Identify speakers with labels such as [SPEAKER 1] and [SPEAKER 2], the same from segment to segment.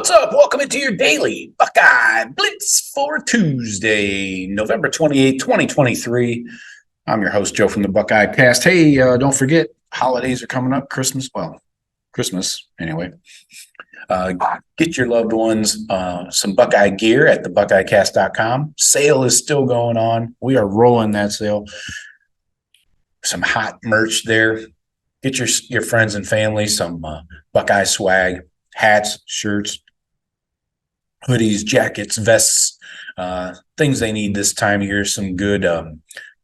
[SPEAKER 1] What's up? Welcome into your daily Buckeye Blitz for Tuesday, November 28th, 2023. I'm your host, Joe from the Buckeye Cast. Hey, don't forget, holidays are coming up. Christmas anyway. Get your loved ones some Buckeye gear at the buckeyecast.com. Sale is still going on. We are rolling that sale. Some hot merch there. Get your friends and family some Buckeye swag, hats, shirts, hoodies, jackets, vests, things they need this time of year. Some good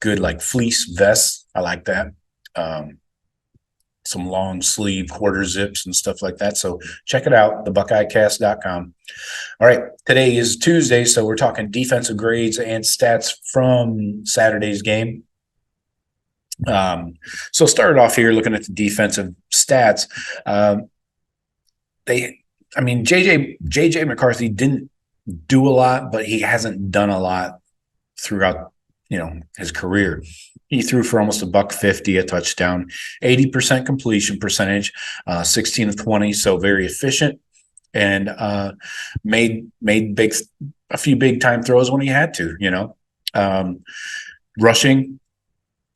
[SPEAKER 1] like fleece vests. I like that. Some long sleeve quarter zips and stuff like that. So check it out, thebuckeyecast.com. All right, today is Tuesday, so we're talking defensive grades and stats from Saturday's game. So started off here looking at the defensive stats. JJ McCarthy didn't do a lot, but he hasn't done a lot throughout, his career. He threw for almost $150, a touchdown, 80% completion percentage, 16 of 20, so very efficient, and made a few big time throws when he had to. Rushing,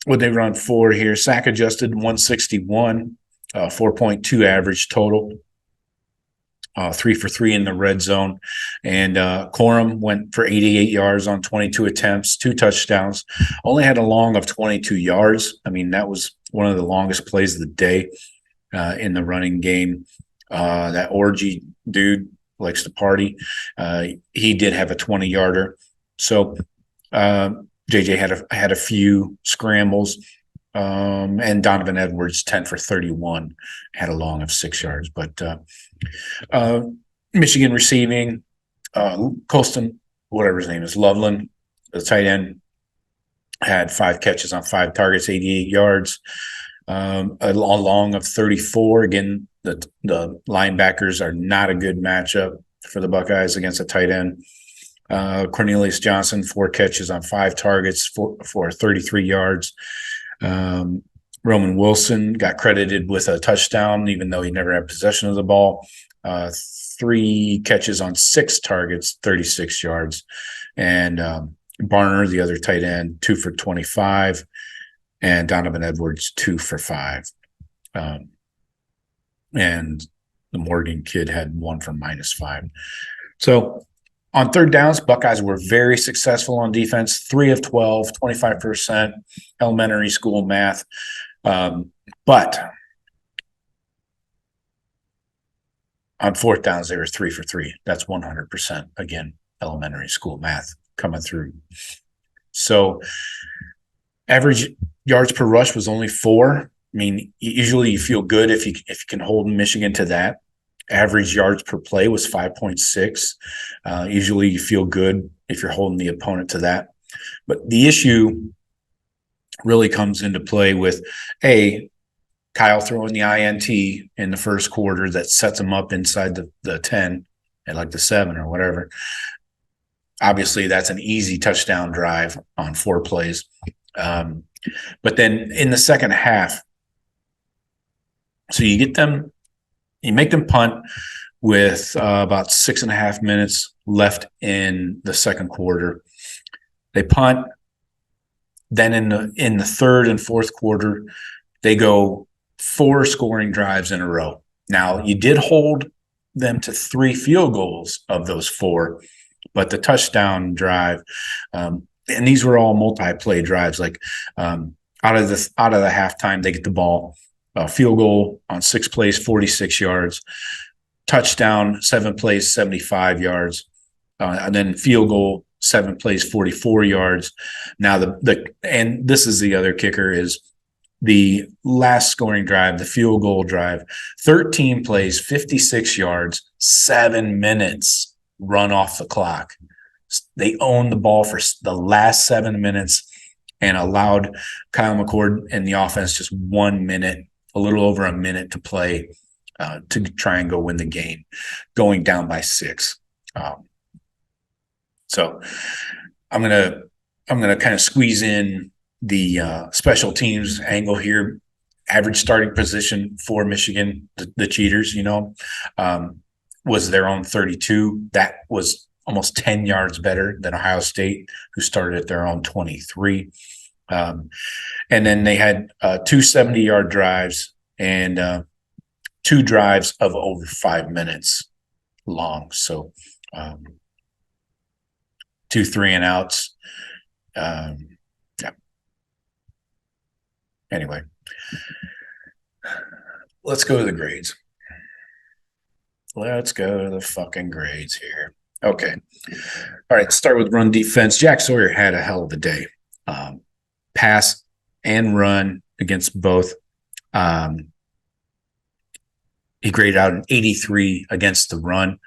[SPEAKER 1] what they run for here, sack adjusted 161, 4.2 average total. 3 for 3 in the red zone. And Corum went for 88 yards on 22 attempts, 2 touchdowns, only had a long of 22 yards. I mean, that was one of the longest plays of the day in the running game. That Orgy dude likes to party. He did have a 20-yarder. So JJ had a few scrambles. And Donovan Edwards, 10 for 31, had a long of 6 yards. But Michigan receiving, Colston, whatever his name is, Loveland, the tight end, had 5 catches on 5 targets, 88 yards, a long of 34. Again, the linebackers are not a good matchup for the Buckeyes against a tight end. Cornelius Johnson, 4 catches on 5 targets for 33 yards. Roman Wilson got credited with a touchdown, even though he never had possession of the ball. 3 catches on 6 targets, 36 yards. And Barner, the other tight end, 2 for 25. And Donovan Edwards, 2 for 5. And the Morgan kid had 1 for -5. So on third downs, Buckeyes were very successful on defense, 3 of 12, 25%, elementary school math. But on fourth downs, they were 3 for 3. That's 100%. Again, elementary school math coming through. So average yards per rush was only 4. I mean, usually you feel good if you can hold Michigan to that. Average yards per play was 5.6. Usually you feel good if you're holding the opponent to that. But the issue really comes into play with, Kyle throwing the INT in the first quarter that sets him up inside the 10 at like the 7 or whatever. Obviously, that's an easy touchdown drive on 4 plays. But then in the second half, so you make them punt with about 6.5 minutes left in the second quarter. They punt. Then in the third and fourth quarter, they go 4 scoring drives in a row. Now, you did hold them to 3 field goals of those 4, but the touchdown drive, and these were all multi-play drives. Like out of the halftime, they get the ball. Field goal on 6 plays, 46 yards. Touchdown, 7 plays, 75 yards. And then field goal, 7 plays, 44 yards. Now and this is the other kicker, is the last scoring drive, the field goal drive, 13 plays, 56 yards, 7 minutes run off the clock. They owned the ball for the last 7 minutes and allowed Kyle McCord and the offense just 1 minute, a little over a minute to play to try and go win the game, going down by 6. So I'm gonna kind of squeeze in the special teams angle here. Average starting position for Michigan, the cheaters, was their own 32. That was almost 10 yards better than Ohio State, who started at their own 23. And then they had 2 70-yard drives and 2 drives of over 5 minutes long. So 2 3-and-outs. Yeah. Anyway, let's go to the grades. Let's go to the fucking grades here. Okay. All right. Start with run defense. Jack Sawyer had a hell of a day. Pass and run against both. He graded out an 83 against the run.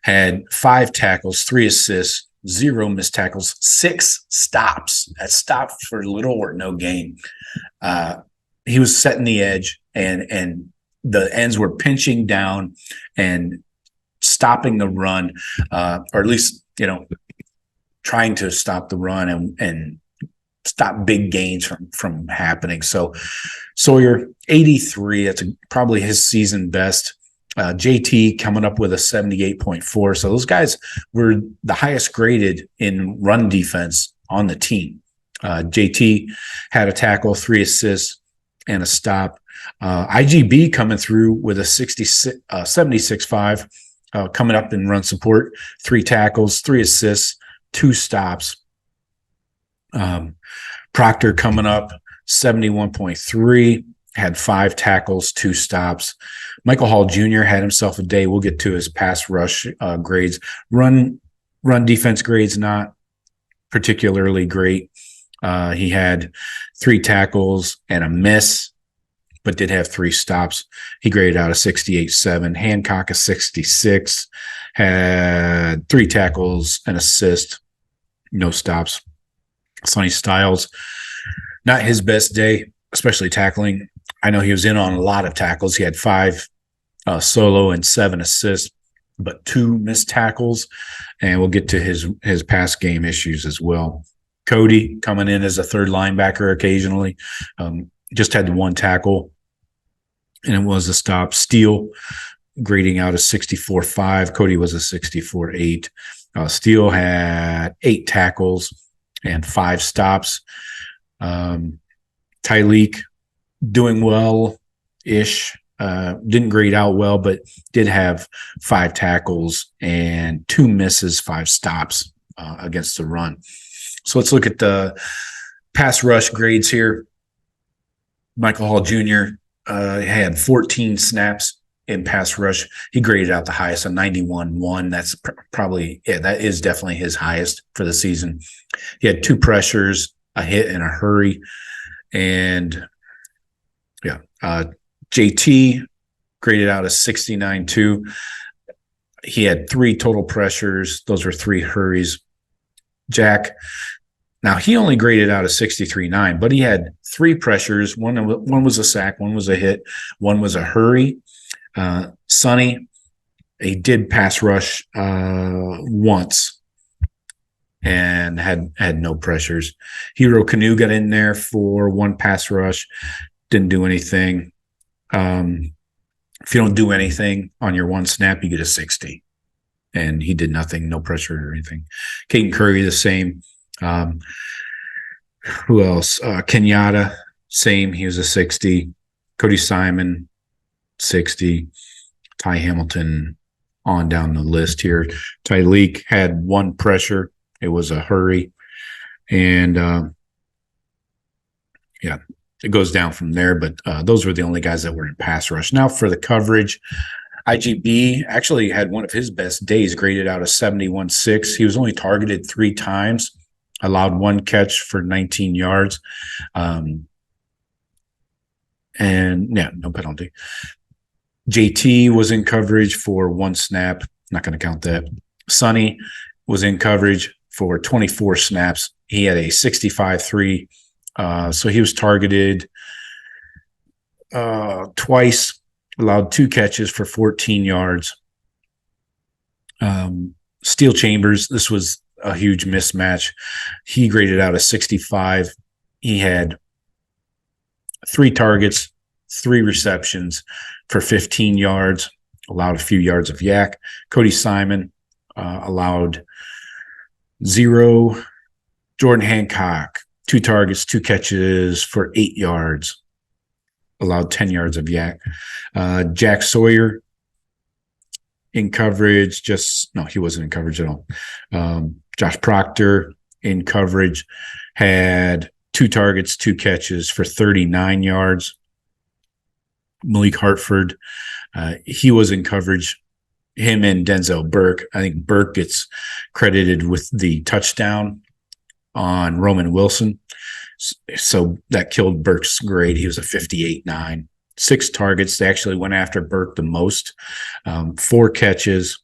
[SPEAKER 1] Had 5 tackles, 3 assists, 0 missed tackles, 6 stops. That stopped for little or no gain. He was setting the edge, and the ends were pinching down and stopping the run, or at least, trying to stop the run and stop big gains from happening. So Sawyer, 83, that's probably his season best. JT coming up with a 78.4. So those guys were the highest graded in run defense on the team. JT had a tackle, 3 assists, and a stop. IGB coming through with a 76.5, coming up in run support, 3 tackles, 3 assists, 2 stops. Proctor coming up, 71.3, had 5 tackles, 2 stops. Michael Hall Jr. had himself a day. We'll get to his pass rush grades. Run defense grades, not particularly great. He had 3 tackles and a miss, but did have 3 stops. He graded out a 68.7. Hancock a 66, had 3 tackles, an assist, no stops. Sonny Styles, not his best day, especially tackling. I know he was in on a lot of tackles. He had 5 solo and 7 assists, but 2 missed tackles. And we'll get to his pass game issues as well. Cody coming in as a third linebacker occasionally, just had 1 tackle, and it was a stop. Steele grading out a 64.5. Cody was a 64.8. Steele had 8 tackles and 5 stops. Tyleek doing well-ish. Didn't grade out well, but did have 5 tackles and 2 misses, 5 stops against the run. So let's look at the pass rush grades here. Michael Hall Jr. Had 14 snaps in pass rush. He graded out the highest, a 91.1. That's probably, that is definitely his highest for the season. He had 2 pressures, a hit, and a hurry. And JT graded out a 69.2. He had 3 total pressures. Those were 3 hurries. Jack, now he only graded out a 63.9, but he had 3 pressures. One was a sack, 1 was a hit, 1 was a hurry. Sonny, he did pass rush once and had no pressures. Hero Canoe got in there for 1 pass rush, didn't do anything. If you don't do anything on your 1 snap, you get a 60. And he did nothing, no pressure or anything. Caden Curry, the same. Who else? Kenyatta, same. He was a 60. Cody Simon, 60. Ty Hamilton, on down the list here. Tyleek had 1 pressure. It was a hurry. And, it goes down from there. But those were the only guys that were in pass rush. Now for the coverage, IGB actually had one of his best days, graded out a 71.6. He was only targeted 3 times, allowed 1 catch for 19 yards. No penalty. JT was in coverage for 1 snap. Not going to count that. Sonny was in coverage for 24 snaps. He had a 65.3. So he was targeted twice, allowed 2 catches for 14 yards. Steel Chambers, this was a huge mismatch. He graded out a 65. He had 3 targets, 3 receptions for 15 yards. allowed a few yards of yak. Cody Simon allowed 0. Jordan Hancock, 2 targets, 2 catches for 8 yards, allowed 10 yards of yak. Jack Sawyer in coverage, he wasn't in coverage at all. Josh Proctor in coverage had 2 targets, 2 catches for 39 yards. Malik Hartford, he was in coverage. Him and Denzel Burke. I think Burke gets credited with the touchdown on Roman Wilson. So that killed Burke's grade. He was a 58.9. 6 targets. They actually went after Burke the most. 4 catches.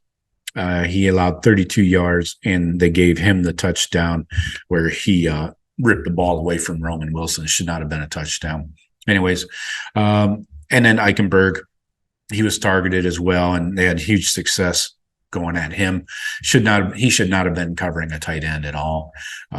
[SPEAKER 1] He allowed 32 yards, and they gave him the touchdown where he ripped the ball away from Roman Wilson. It should not have been a touchdown. Anyways, and then Eichenberg, he was targeted as well, and they had huge success going at him. He should not have been covering a tight end at all.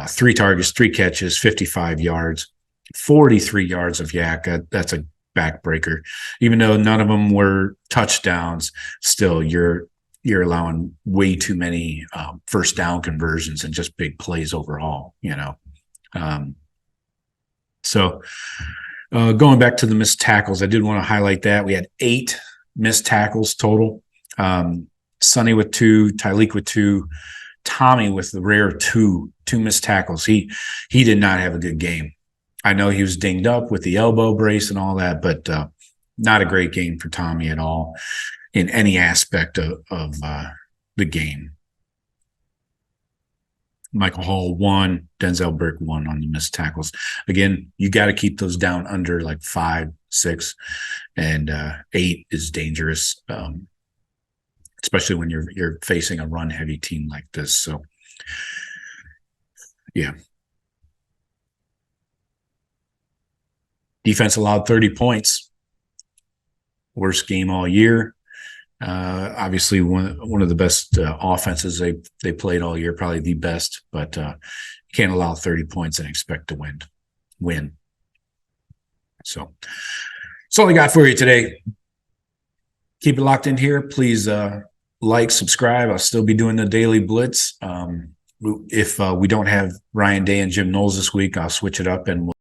[SPEAKER 1] 3 targets, 3 catches, 55 yards, 43 yards of yak. That's a backbreaker. Even though none of them were touchdowns, still you're allowing way too many first down conversions and just big plays overall, So going back to the missed tackles, I did want to highlight that. We had 8 missed tackles total. Sonny with 2, Tyleek with 2, Tommy with the rare 2 missed tackles. He did not have a good game. I know he was dinged up with the elbow brace and all that, but not a great game for Tommy at all in any aspect of the game. Michael Hall 1, Denzel Burke 1 on the missed tackles. Again, you got to keep those down under like 5, 6, and 8 is dangerous, especially when you're facing a run-heavy team like this. So, yeah. Defense allowed 30 points. Worst game all year. Obviously, one of the best offenses they played all year, probably the best. But you can't allow 30 points and expect to win. So that's all I got for you today. Keep it locked in here. Please like, subscribe. I'll still be doing the daily Blitz. If we don't have Ryan Day and Jim Knowles this week, I'll switch it up and we'll